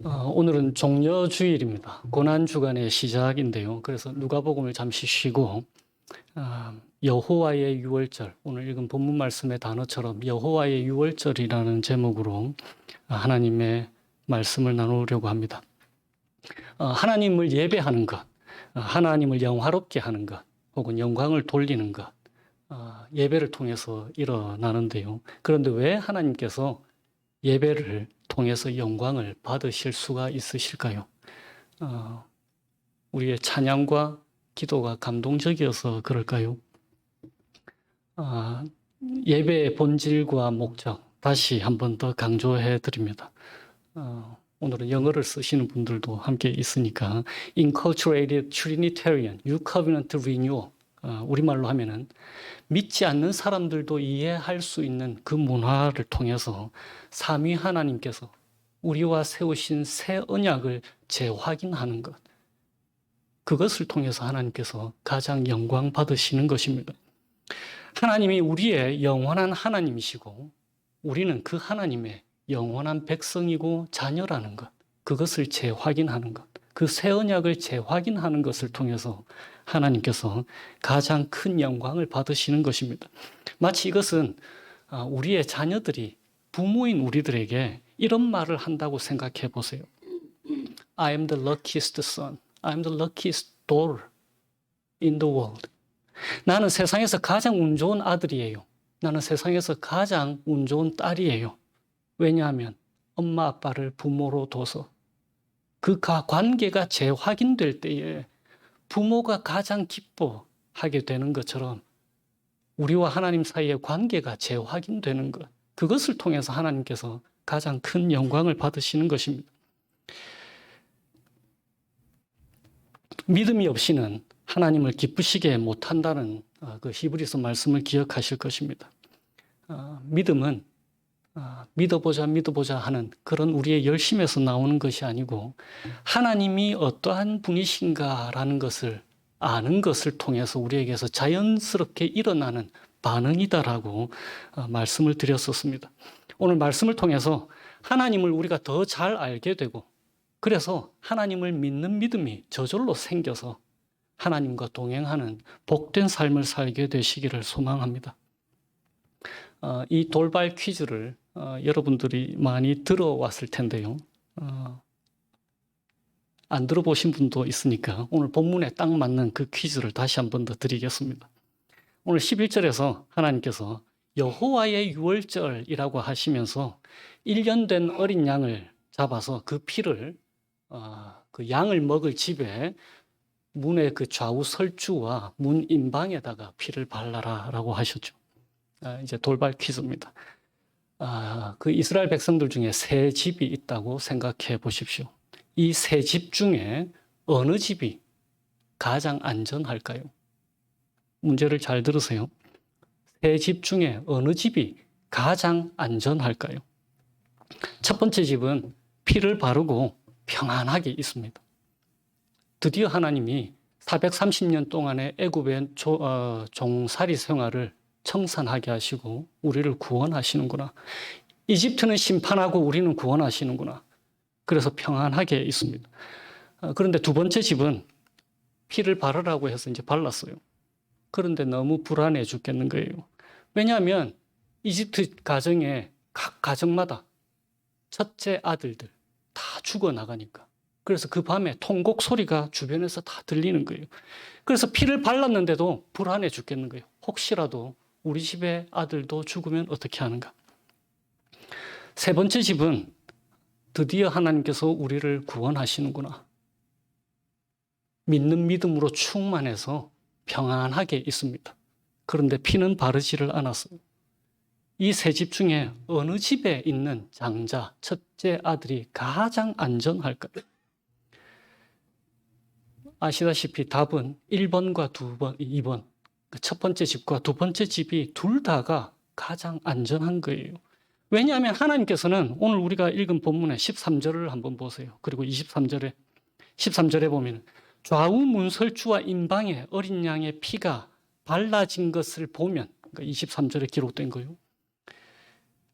오늘은 종려주일입니다. 고난주간의 시작인데요. 그래서 누가복음을 잠시 쉬고 여호와의 유월절, 오늘 읽은 본문 말씀의 단어처럼 여호와의 유월절이라는 제목으로 하나님의 말씀을 나누려고 합니다. 하나님을 예배하는 것, 하나님을 영화롭게 하는 것, 혹은 영광을 돌리는 것, 예배를 통해서 일어나는데요. 그런데 왜 하나님께서 예배를 통해서 영광을 받으실 수가 있으실까요? 우리의 찬양과 기도가 감동적이어서 그럴까요? 예배의 본질과 목적 다시 한 번 더 강조해 드립니다. 오늘은 영어를 쓰시는 분들도 함께 있으니까 Inculturated Trinitarian New Covenant Renewal, 우리말로 하면은 믿지 않는 사람들도 이해할 수 있는 그 문화를 통해서 삼위 하나님께서 우리와 세우신 새 언약을 재확인하는 것, 그것을 통해서 하나님께서 가장 영광 받으시는 것입니다. 하나님이 우리의 영원한 하나님이시고 우리는 그 하나님의 영원한 백성이고 자녀라는 것, 그것을 재확인하는 것, 그 새 언약을 재확인하는 것을 통해서 하나님께서 가장 큰 영광을 받으시는 것입니다. 마치 이것은 우리의 자녀들이 부모인 우리들에게 이런 말을 한다고 생각해 보세요. I am the luckiest son. I am the luckiest daughter in the world. 나는 세상에서 가장 운 좋은 아들이에요. 나는 세상에서 가장 운 좋은 딸이에요. 왜냐하면 엄마 아빠를 부모로 둬서 그 관계가 재확인될 때에 부모가 가장 기뻐하게 되는 것처럼 우리와 하나님 사이의 관계가 재확인되는 것, 그것을 통해서 하나님께서 가장 큰 영광을 받으시는 것입니다. 믿음이 없이는 하나님을 기쁘시게 못한다는 그 히브리서 말씀을 기억하실 것입니다. 믿음은 믿어보자 하는 그런 우리의 열심에서 나오는 것이 아니고 하나님이 어떠한 분이신가라는 것을 아는 것을 통해서 우리에게서 자연스럽게 일어나는 반응이다라고 말씀을 드렸었습니다. 오늘 말씀을 통해서 하나님을 우리가 더 잘 알게 되고 그래서 하나님을 믿는 믿음이 저절로 생겨서 하나님과 동행하는 복된 삶을 살게 되시기를 소망합니다. 이 돌발 퀴즈를 여러분들이 많이 들어왔을 텐데요. 안 들어보신 분도 있으니까 오늘 본문에 딱 맞는 그 퀴즈를 다시 한 번 더 드리겠습니다. 오늘 11절에서 하나님께서 여호와의 유월절이라고 하시면서 1년 된 어린 양을 잡아서 그 피를 그 양을 먹을 집에 문의 그 좌우 설주와 문 인방에다가 피를 발라라라고 하셨죠. 이제 돌발 퀴즈입니다. 그 이스라엘 백성들 중에 세 집이 있다고 생각해 보십시오. 이 세 집 중에 어느 집이 가장 안전할까요? 문제를 잘 들으세요. 세 집 중에 어느 집이 가장 안전할까요? 첫 번째 집은 피를 바르고 평안하게 있습니다. 드디어 하나님이 430년 동안의 애굽의 종살이 생활을 청산하게 하시고 우리를 구원하시는구나. 이집트는 심판하고 우리는 구원하시는구나. 그래서 평안하게 있습니다. 그런데 두 번째 집은 피를 바르라고 해서 이제 발랐어요. 그런데 너무 불안해 죽겠는 거예요. 왜냐하면 이집트 가정에 각 가정마다 첫째 아들들 다 죽어나가니까. 그래서 그 밤에 통곡 소리가 주변에서 다 들리는 거예요. 그래서 피를 발랐는데도 불안해 죽겠는 거예요. 혹시라도 우리 집의 아들도 죽으면 어떻게 하는가. 세 번째 집은 드디어 하나님께서 우리를 구원하시는구나. 믿는 믿음으로 충만해서 평안하게 있습니다. 그런데 피는 바르지를 않았어요. 이 세 집 중에 어느 집에 있는 장자, 첫째 아들이 가장 안전할까요? 아시다시피 답은 1번과 2번. 첫 번째 집과 두 번째 집이 둘 다가 가장 안전한 거예요. 왜냐하면 하나님께서는 오늘 우리가 읽은 본문의 13절을 한번 보세요. 그리고 13절에 보면 좌우 문설주와 인방에 어린 양의 피가 발라진 것을 보면, 그러니까 23절에 기록된 거예요.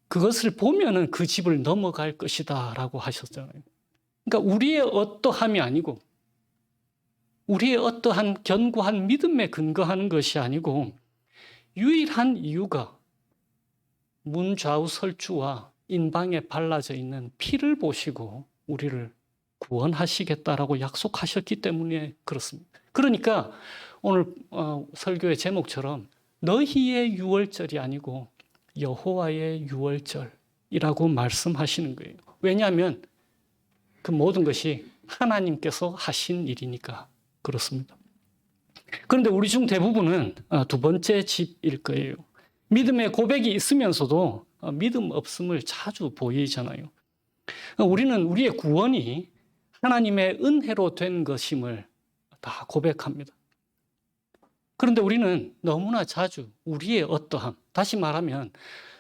그것을 보면은 그 집을 넘어갈 것이다 라고 하셨잖아요. 그러니까 우리의 어떠함이 아니고 우리의 어떠한 견고한 믿음에 근거하는 것이 아니고 유일한 이유가 문 좌우 설주와 인방에 발라져 있는 피를 보시고 우리를 구원하시겠다라고 약속하셨기 때문에 그렇습니다. 그러니까 오늘 설교의 제목처럼 너희의 유월절이 아니고 여호와의 유월절이라고 말씀하시는 거예요. 왜냐하면 그 모든 것이 하나님께서 하신 일이니까 그렇습니다. 그런데 우리 중 대부분은 두 번째 집일 거예요. 믿음의 고백이 있으면서도 믿음 없음을 자주 보이잖아요. 우리는 우리의 구원이 하나님의 은혜로 된 것임을 다 고백합니다. 그런데 우리는 너무나 자주 우리의 어떠함, 다시 말하면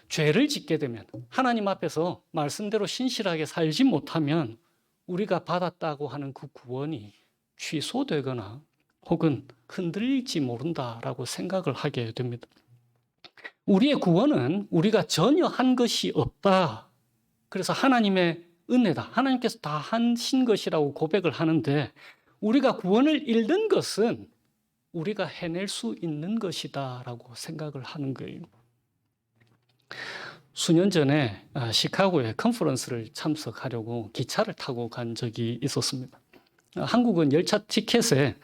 죄를 짓게 되면 하나님 앞에서 말씀대로 신실하게 살지 못하면 우리가 받았다고 하는 그 구원이 취소되거나 혹은 흔들릴지 모른다라고 생각을 하게 됩니다. 우리의 구원은 우리가 전혀 한 것이 없다. 그래서 하나님의 은혜다. 하나님께서 다 하신 것이라고 고백을 하는데 우리가 구원을 잃는 것은 우리가 해낼 수 있는 것이다라고 생각을 하는 거예요. 수년 전에 시카고에 컨퍼런스를 참석하려고 기차를 타고 간 적이 있었습니다. 한국은 열차 티켓에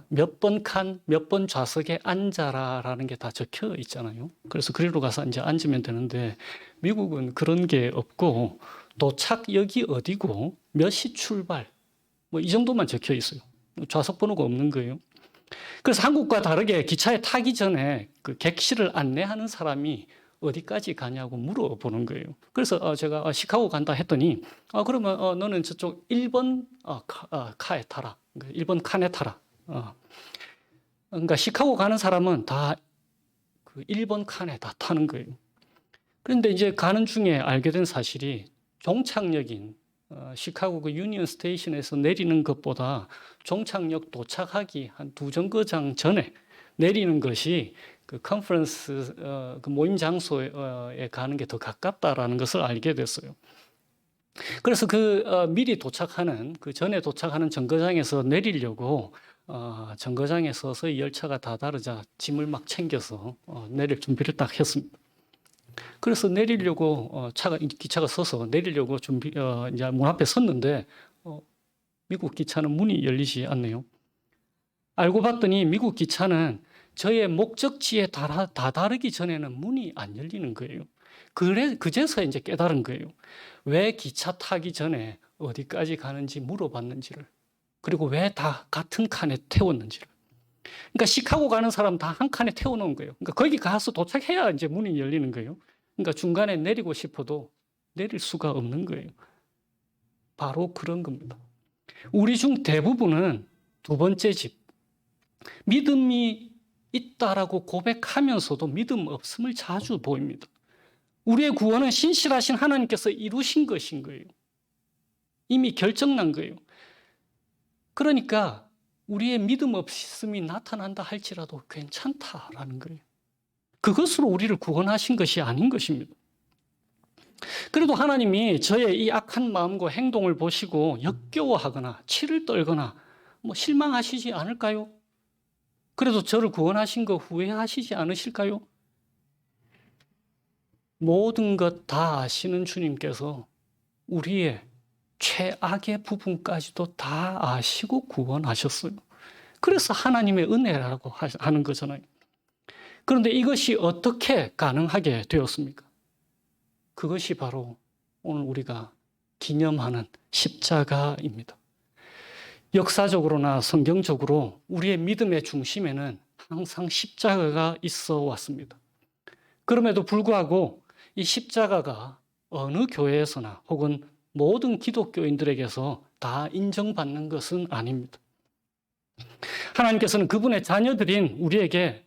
몇 번 칸, 몇 번 좌석에 앉아라라는 게 다 적혀 있잖아요. 그래서 그리로 가서 이제 앉으면 되는데 미국은 그런 게 없고 도착역이 어디고 몇 시 출발 뭐 이 정도만 적혀 있어요. 좌석 번호가 없는 거예요. 그래서 한국과 다르게 기차에 타기 전에 그 객실을 안내하는 사람이 어디까지 가냐고 물어보는 거예요. 그래서 제가 시카고 간다 했더니 그러면 너는 저쪽 1번 카에 타라. 1번 칸에 타라. 그러니까 시카고 가는 사람은 다 그 1번 칸에 다 타는 거예요. 그런데 이제 가는 중에 알게 된 사실이 종착역인 시카고 그 유니언 스테이션에서 내리는 것보다 종착역 도착하기 한 2정거장 전에 내리는 것이 그 컨퍼런스 그 모임 장소에 가는 게 더 가깝다라는 것을 알게 됐어요. 그래서 미리 도착하는 그 전에 도착하는 정거장에서 내리려고 정거장에 서서 열차가 다 다르자 짐을 막 챙겨서 내릴 준비를 딱 했습니다. 그래서 내리려고 기차가 서서 내리려고 이제 문 앞에 섰는데 미국 기차는 문이 열리지 않네요. 알고 봤더니 미국 기차는 저의 목적지에 다다르기 전에는 문이 안 열리는 거예요. 그제서 이제 깨달은 거예요. 왜 기차 타기 전에 어디까지 가는지 물어봤는지를, 그리고 왜 다 같은 칸에 태웠는지를. 그러니까 시카고 가는 사람 다 한 칸에 태워놓은 거예요. 그러니까 거기 가서 도착해야 이제 문이 열리는 거예요. 그러니까 중간에 내리고 싶어도 내릴 수가 없는 거예요. 바로 그런 겁니다. 우리 중 대부분은 두 번째 집, 믿음이 있다라고 고백하면서도 믿음 없음을 자주 보입니다. 우리의 구원은 신실하신 하나님께서 이루신 것인 거예요. 이미 결정난 거예요. 그러니까 우리의 믿음 없음이 나타난다 할지라도 괜찮다라는 거예요. 그것으로 우리를 구원하신 것이 아닌 것입니다. 그래도 하나님이 저의 이 악한 마음과 행동을 보시고 역겨워하거나 치를 떨거나 실망하시지 않을까요? 그래도 저를 구원하신 거 후회하시지 않으실까요? 모든 것 다 아시는 주님께서 우리의 최악의 부분까지도 다 아시고 구원하셨어요. 그래서 하나님의 은혜라고 하는 거잖아요. 그런데 이것이 어떻게 가능하게 되었습니까? 그것이 바로 오늘 우리가 기념하는 십자가입니다. 역사적으로나 성경적으로 우리의 믿음의 중심에는 항상 십자가가 있어 왔습니다. 그럼에도 불구하고 이 십자가가 어느 교회에서나 혹은 모든 기독교인들에게서 다 인정받는 것은 아닙니다. 하나님께서는 그분의 자녀들인 우리에게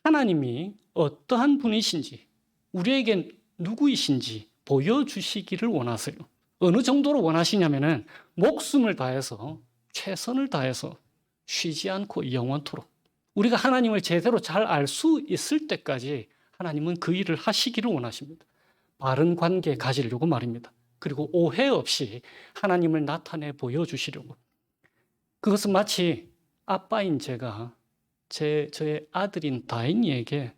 하나님이 어떠한 분이신지, 우리에게 누구이신지 보여주시기를 원하세요. 어느 정도로 원하시냐면은 목숨을 다해서, 최선을 다해서 쉬지 않고 영원토록 우리가 하나님을 제대로 잘 알 수 있을 때까지 하나님은 그 일을 하시기를 원하십니다. 바른 관계 가지려고 말입니다. 그리고 오해 없이 하나님을 나타내 보여주시려고. 그것은 마치 아빠인 제가 저의 아들인 다인이에게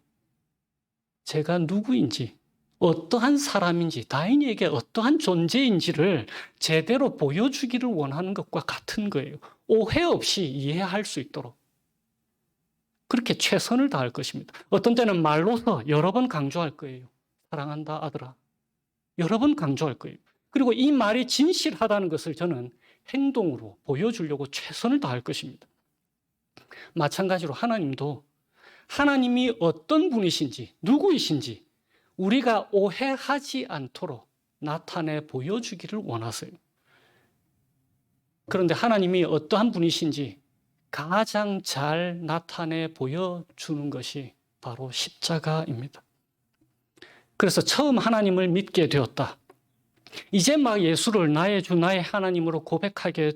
제가 누구인지, 어떠한 사람인지, 다인이에게 어떠한 존재인지를 제대로 보여주기를 원하는 것과 같은 거예요. 오해 없이 이해할 수 있도록. 그렇게 최선을 다할 것입니다. 어떤 때는 말로서 여러 번 강조할 거예요. 사랑한다, 아들아. 여러 번 강조할 거예요. 그리고 이 말이 진실하다는 것을 저는 행동으로 보여주려고 최선을 다할 것입니다. 마찬가지로 하나님도 하나님이 어떤 분이신지, 누구이신지 우리가 오해하지 않도록 나타내 보여주기를 원하세요. 그런데 하나님이 어떠한 분이신지 가장 잘 나타내 보여주는 것이 바로 십자가입니다. 그래서 처음 하나님을 믿게 되었다. 이제 막 예수를 나의 주, 나의 하나님으로 고백하게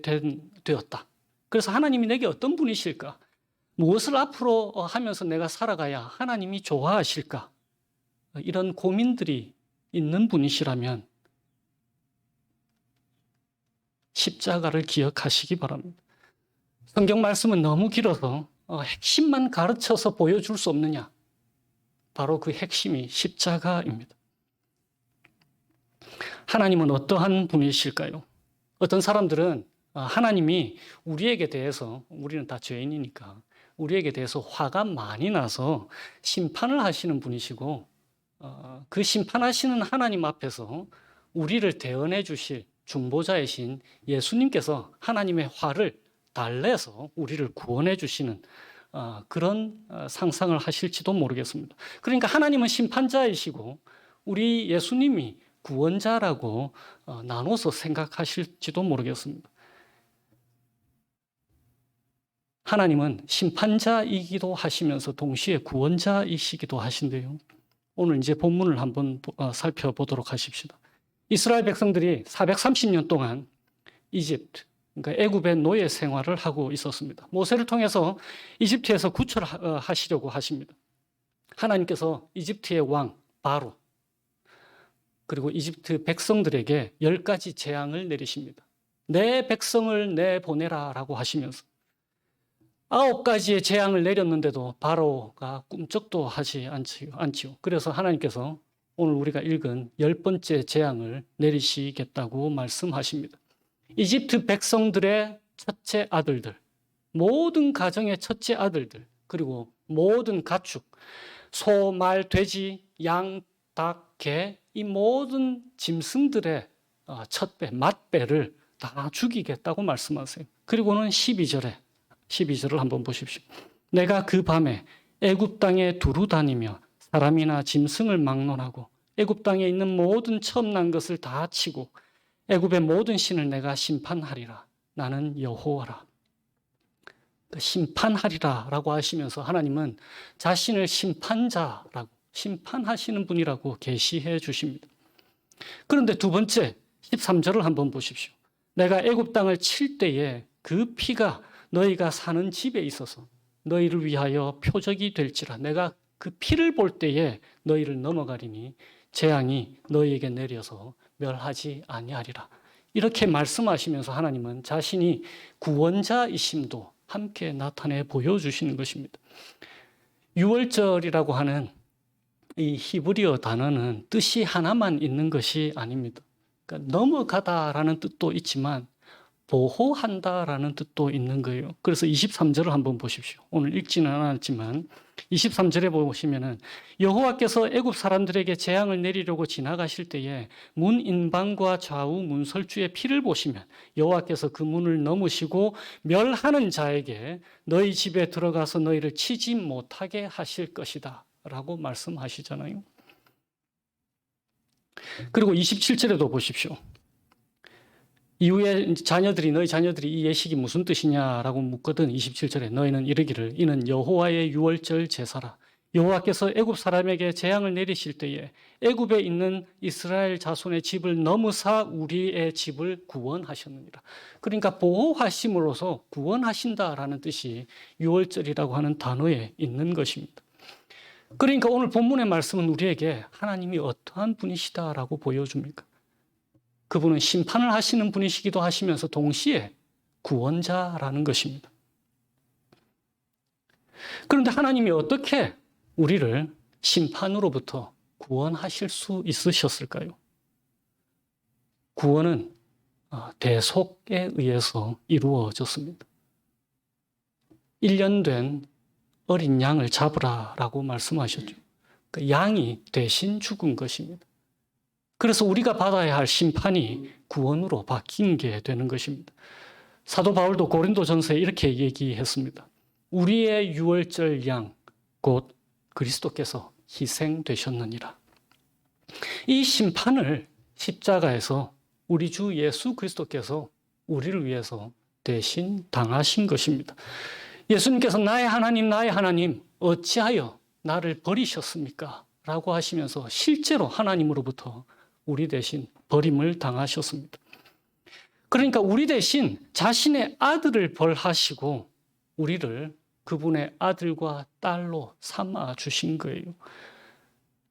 되었다. 그래서 하나님이 내게 어떤 분이실까? 무엇을 앞으로 하면서 내가 살아가야 하나님이 좋아하실까? 이런 고민들이 있는 분이시라면 십자가를 기억하시기 바랍니다. 성경 말씀은 너무 길어서 핵심만 가르쳐서 보여줄 수 없느냐? 바로 그 핵심이 십자가입니다. 하나님은 어떠한 분이실까요? 어떤 사람들은 하나님이 우리에게 대해서, 우리는 다 죄인이니까 우리에게 대해서 화가 많이 나서 심판을 하시는 분이시고 그 심판하시는 하나님 앞에서 우리를 대언해 주실 중보자이신 예수님께서 하나님의 화를 달래서 우리를 구원해 주시는 그런 상상을 하실지도 모르겠습니다. 그러니까 하나님은 심판자이시고 우리 예수님이 구원자라고 나눠서 생각하실지도 모르겠습니다. 하나님은 심판자이기도 하시면서 동시에 구원자이시기도 하신데요. 오늘 이제 본문을 한번 살펴보도록 하십시다. 이스라엘 백성들이 430년 동안 이집트, 그러니까 애굽의 노예 생활을 하고 있었습니다. 모세를 통해서 이집트에서 구출하시려고 하십니다. 하나님께서 이집트의 왕 바로 그리고 이집트 백성들에게 10가지 재앙을 내리십니다. 내 백성을 내보내라 라고 하시면서 9가지의 재앙을 내렸는데도 바로가 꿈쩍도 하지 않지요. 그래서 하나님께서 오늘 우리가 읽은 10번째 재앙을 내리시겠다고 말씀하십니다. 이집트 백성들의 첫째 아들들, 모든 가정의 첫째 아들들, 그리고 모든 가축, 소, 말, 돼지, 양, 닭, 개, 이 모든 짐승들의 첫배, 맏배를 다 죽이겠다고 말씀하세요. 그리고는 12절을 한번 보십시오. 내가 그 밤에 애굽 땅에 두루 다니며 사람이나 짐승을 막론하고 애굽 땅에 있는 모든 처음 난 것을 다 치고 애굽의 모든 신을 내가 심판하리라. 나는 여호와라. 심판하리라라고 하시면서 하나님은 자신을 심판자라고 심판하시는 분이라고 계시해 주십니다. 그런데 두 번째 13절을 한번 보십시오. 내가 애굽 땅을 칠 때에 그 피가 너희가 사는 집에 있어서 너희를 위하여 표적이 될지라. 내가 그 피를 볼 때에 너희를 넘어가리니 재앙이 너희에게 내려서 멸하지 아니하리라. 이렇게 말씀하시면서 하나님은 자신이 구원자이심도 함께 나타내 보여주시는 것입니다. 유월절이라고 하는 이 히브리어 단어는 뜻이 하나만 있는 것이 아닙니다. 그러니까 넘어가다라는 뜻도 있지만 보호한다라는 뜻도 있는 거예요. 그래서 23절을 한번 보십시오. 오늘 읽지는 않았지만 23절에 보시면은 여호와께서 애굽 사람들에게 재앙을 내리려고 지나가실 때에 문 인방과 좌우 문설주의 피를 보시면 여호와께서 그 문을 넘으시고 멸하는 자에게 너희 집에 들어가서 너희를 치지 못하게 하실 것이다 라고 말씀하시잖아요. 그리고 27절에도 보십시오. 이후에 너희 자녀들이 이 예식이 무슨 뜻이냐라고 묻거든 27절에 너희는 이르기를 이는 여호와의 유월절 제사라. 여호와께서 애굽 사람에게 재앙을 내리실 때에 애굽에 있는 이스라엘 자손의 집을 넘으사 우리의 집을 구원하셨느니라. 그러니까 보호하심으로써 구원하신다라는 뜻이 유월절이라고 하는 단어에 있는 것입니다. 그러니까 오늘 본문의 말씀은 우리에게 하나님이 어떠한 분이시다라고 보여줍니까? 그분은 심판을 하시는 분이시기도 하시면서 동시에 구원자라는 것입니다. 그런데 하나님이 어떻게 우리를 심판으로부터 구원하실 수 있으셨을까요? 구원은 대속에 의해서 이루어졌습니다. 1년 된 어린 양을 잡으라라고 말씀하셨죠. 그 양이 대신 죽은 것입니다. 그래서 우리가 받아야 할 심판이 구원으로 바뀐 게 되는 것입니다. 사도 바울도 고린도전서에 이렇게 얘기했습니다. 우리의 유월절 양 곧 그리스도께서 희생되셨느니라. 이 심판을 십자가에서 우리 주 예수 그리스도께서 우리를 위해서 대신 당하신 것입니다. 예수님께서 나의 하나님 어찌하여 나를 버리셨습니까? 라고 하시면서 실제로 하나님으로부터 우리 대신 버림을 당하셨습니다. 그러니까 우리 대신 자신의 아들을 벌하시고 우리를 그분의 아들과 딸로 삼아 주신 거예요.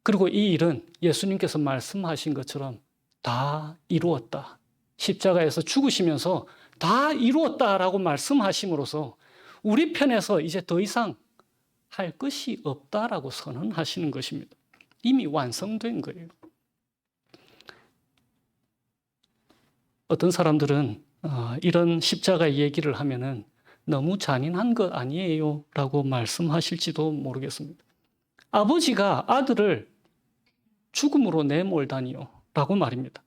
그리고 이 일은 예수님께서 말씀하신 것처럼 다 이루었다. 십자가에서 죽으시면서 다 이루었다라고 말씀하심으로써 우리 편에서 이제 더 이상 할 것이 없다라고 선언하시는 것입니다. 이미 완성된 거예요. 어떤 사람들은 이런 십자가 얘기를 하면은 너무 잔인한 것 아니에요? 라고 말씀하실지도 모르겠습니다. 아버지가 아들을 죽음으로 내몰다니요? 라고 말입니다.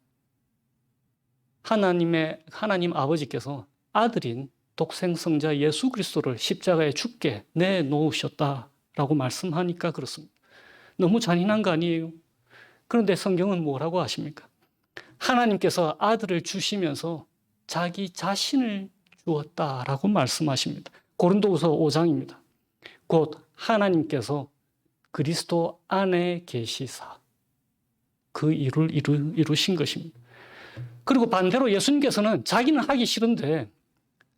하나님 아버지께서 아들인 독생성자 예수 그리스도를 십자가에 죽게 내놓으셨다라고 말씀하니까 그렇습니다. 너무 잔인한 거 아니에요? 그런데 성경은 뭐라고 하십니까? 하나님께서 아들을 주시면서 자기 자신을 주었다라고 말씀하십니다. 고린도후서 5장입니다. 곧 하나님께서 그리스도 안에 계시사 그 일을 이루신 것입니다. 그리고 반대로 예수님께서는 자기는 하기 싫은데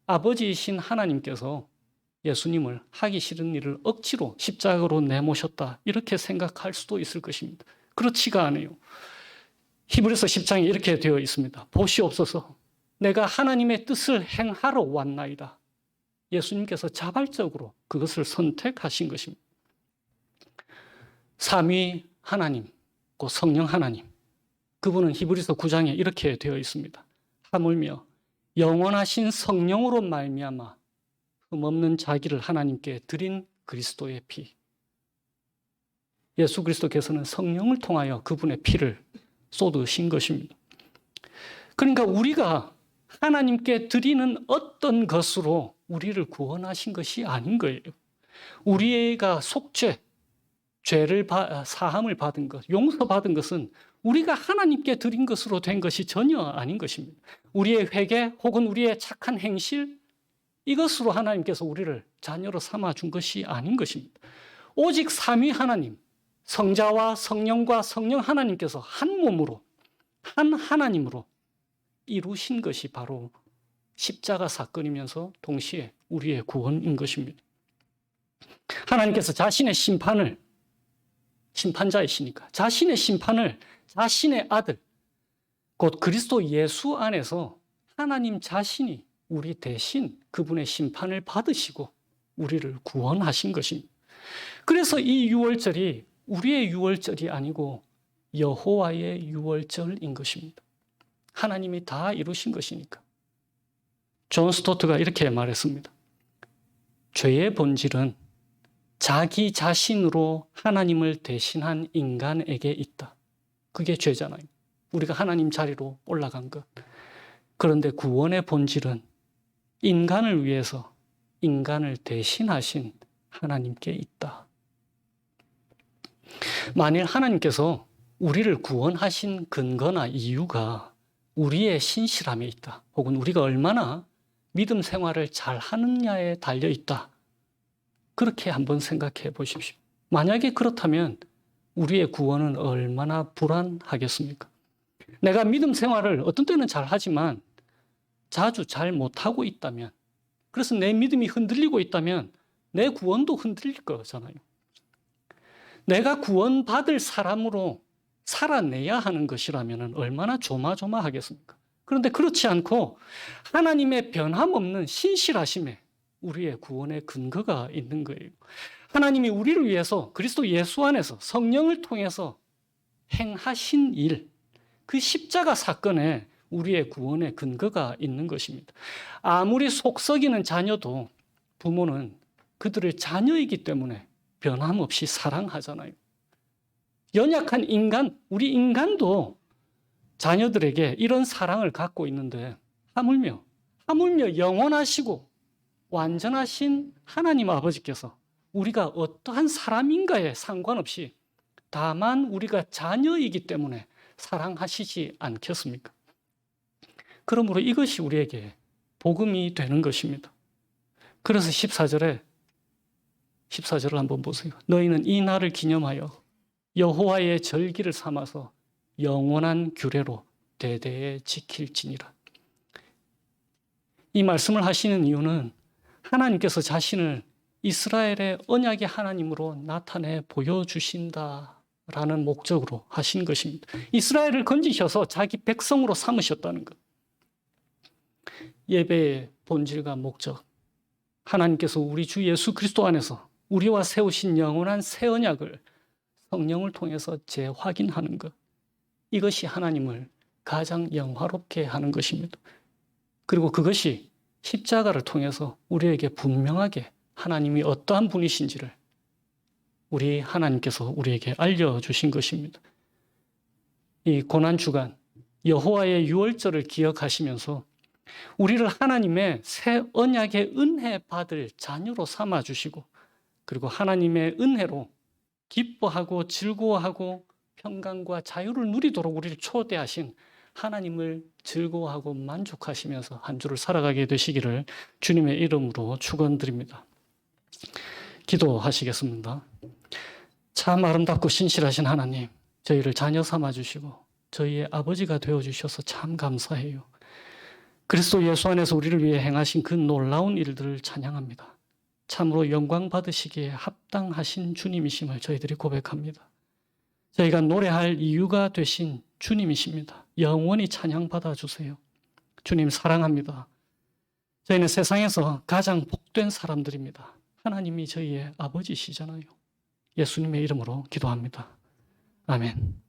아버지이신 하나님께서 예수님을 하기 싫은 일을 억지로 십자가로 내모셨다 이렇게 생각할 수도 있을 것입니다. 그렇지가 않아요. 히브리서 10장에 이렇게 되어 있습니다. 보시옵소서 내가 하나님의 뜻을 행하러 왔나이다. 예수님께서 자발적으로 그것을 선택하신 것입니다. 삼위 하나님, 그 성령 하나님, 그분은 히브리서 9장에 이렇게 되어 있습니다. 하물며 영원하신 성령으로 말미암아 흠없는 자기를 하나님께 드린 그리스도의 피. 예수 그리스도께서는 성령을 통하여 그분의 피를 쏟으신 것입니다. 그러니까 우리가 하나님께 드리는 어떤 것으로 우리를 구원하신 것이 아닌 거예요. 우리가 속죄, 죄를 사함을 받은 것, 용서받은 것은 우리가 하나님께 드린 것으로 된 것이 전혀 아닌 것입니다. 우리의 회개 혹은 우리의 착한 행실, 이것으로 하나님께서 우리를 자녀로 삼아준 것이 아닌 것입니다. 오직 삼위 하나님, 성자와 성령과 성령 하나님께서 한 몸으로, 한 하나님으로 이루신 것이 바로 십자가 사건이면서 동시에 우리의 구원인 것입니다. 하나님께서 자신의 심판을, 심판자이시니까 자신의 심판을 자신의 아들, 곧 그리스도 예수 안에서 하나님 자신이 우리 대신 그분의 심판을 받으시고 우리를 구원하신 것입니다. 그래서 이 유월절이 우리의 유월절이 아니고 여호와의 유월절인 것입니다. 하나님이 다 이루신 것이니까. 존 스토트가 이렇게 말했습니다. 죄의 본질은 자기 자신으로 하나님을 대신한 인간에게 있다. 그게 죄잖아요. 우리가 하나님 자리로 올라간 것. 그런데 구원의 본질은 인간을 위해서 인간을 대신하신 하나님께 있다. 만일 하나님께서 우리를 구원하신 근거나 이유가 우리의 신실함에 있다. 혹은 우리가 얼마나 믿음 생활을 잘 하느냐에 달려 있다. 그렇게 한번 생각해 보십시오. 만약에 그렇다면 우리의 구원은 얼마나 불안하겠습니까? 내가 믿음 생활을 어떤 때는 잘 하지만 자주 잘 못하고 있다면, 그래서 내 믿음이 흔들리고 있다면 내 구원도 흔들릴 거잖아요. 내가 구원받을 사람으로 살아내야 하는 것이라면 얼마나 조마조마하겠습니까? 그런데 그렇지 않고 하나님의 변함없는 신실하심에 우리의 구원의 근거가 있는 거예요. 하나님이 우리를 위해서 그리스도 예수 안에서 성령을 통해서 행하신 일, 그 십자가 사건에 우리의 구원의 근거가 있는 것입니다. 아무리 속썩이는 자녀도 부모는 그들을 자녀이기 때문에 변함없이 사랑하잖아요. 연약한 인간, 우리 인간도 자녀들에게 이런 사랑을 갖고 있는데 하물며 영원하시고 완전하신 하나님 아버지께서 우리가 어떠한 사람인가에 상관없이 다만 우리가 자녀이기 때문에 사랑하시지 않겠습니까? 그러므로 이것이 우리에게 복음이 되는 것입니다. 그래서 14절을 한번 보세요. 너희는 이 날을 기념하여 여호와의 절기를 삼아서 영원한 규례로 대대에 지킬지니라. 이 말씀을 하시는 이유는 하나님께서 자신을 이스라엘의 언약의 하나님으로 나타내 보여주신다라는 목적으로 하신 것입니다. 이스라엘을 건지셔서 자기 백성으로 삼으셨다는 것. 예배의 본질과 목적. 하나님께서 우리 주 예수 그리스도 안에서 우리와 세우신 영원한 새 언약을 성령을 통해서 재확인하는 것. 이것이 하나님을 가장 영화롭게 하는 것입니다. 그리고 그것이 십자가를 통해서 우리에게 분명하게 하나님이 어떠한 분이신지를 우리 하나님께서 우리에게 알려주신 것입니다. 이 고난주간 여호와의 유월절을 기억하시면서 우리를 하나님의 새 언약의 은혜 받을 자녀로 삼아주시고 그리고 하나님의 은혜로 기뻐하고 즐거워하고 평강과 자유를 누리도록 우리를 초대하신 하나님을 즐거워하고 만족하시면서 한 주를 살아가게 되시기를 주님의 이름으로 축원드립니다. 기도하시겠습니다. 참 아름답고 신실하신 하나님, 저희를 자녀 삼아주시고 저희의 아버지가 되어주셔서 참 감사해요. 그리스도 예수 안에서 우리를 위해 행하신 그 놀라운 일들을 찬양합니다. 참으로 영광 받으시기에 합당하신 주님이심을 저희들이 고백합니다. 저희가 노래할 이유가 되신 주님이십니다. 영원히 찬양받아 주세요. 주님 사랑합니다. 저희는 세상에서 가장 복된 사람들입니다. 하나님이 저희의 아버지시잖아요. 예수님의 이름으로 기도합니다. 아멘.